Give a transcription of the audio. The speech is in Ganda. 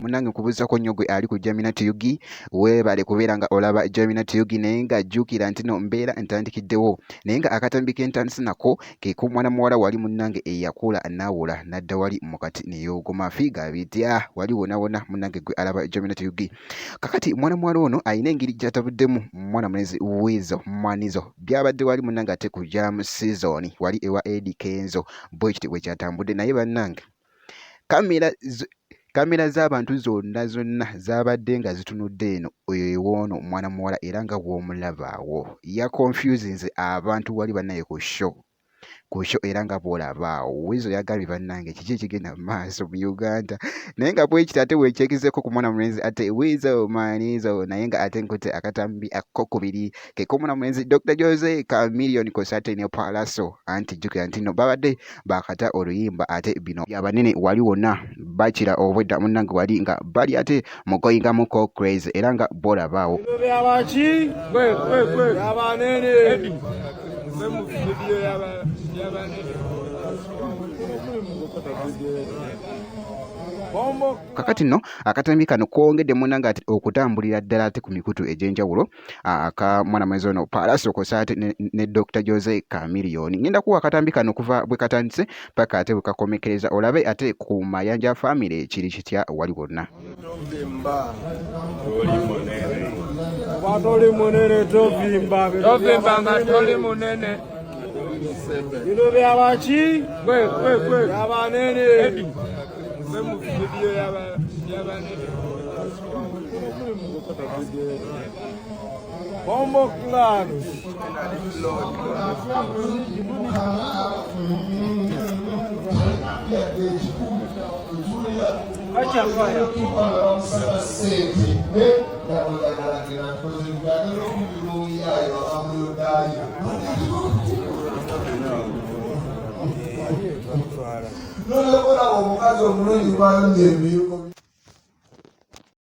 Munange kubuzako nnyo gwe ali ku Gemina TV weebale kubeera nga olaba Gemina TV naye nga jjukira nti no mbeera ntandikiddewo naye nga akatambi k'entandisi nako ke kumwana muwala wali munnange eyakula naawula nadda wali mu kati neyoogoma fiiga bitya wali wonawona munnange gwe alaba Gemina TV. Kakati mwana muwala ono ayina engeri gy'atabuddemu mwana munezi Weasel Manizo byabadde wali munnange ate ku jam season wali ewa Eddie Kenzo bwe kiti bwe kyatambudde naye bannange kamera z'abantu zonna zaabadde nga zitunudde eno ewoono mwana muwala era nga bw'omulaba awo yakonfusinze abantu wali bannaye ku show era nga bw'olabaawo Weasel yagambye bannange kiki ekigenda mu maaso mu Uganda naye nga bwe kiti ate weekyekizeeko ku mwana mulenzi ate Weasel Manizo naye nga ate nkute akatambi akokubiri ke k'omwana mulenzi Dr. Jose Chameleone Kosate ne Palaso anti jjukira nti no babadde bakata oluyimba ate bino abanene wali wonna bakira obwedda munnange wali nga bali ate mu goyingamuko crazy era nga bw'olabaawo kakati nno akatambi kano kwongedde munnange ati okutambulira ddala ate ku mikutu egy'enjawulo aka mwana mwezi ono Palaso Kosate ne Dr. Jose Chameleone. Ngenda kuwa akatambi kano kuva bwe katandise paka ate bwe kakomekereza olabe ate ku Mayanja family kiri kitya wali wonna. Toli munene tovimba nga toli munene bino byabaki abanene mu video y'abanene bombo claro acha fire no le omukazi omulungi gwayonye emiyuko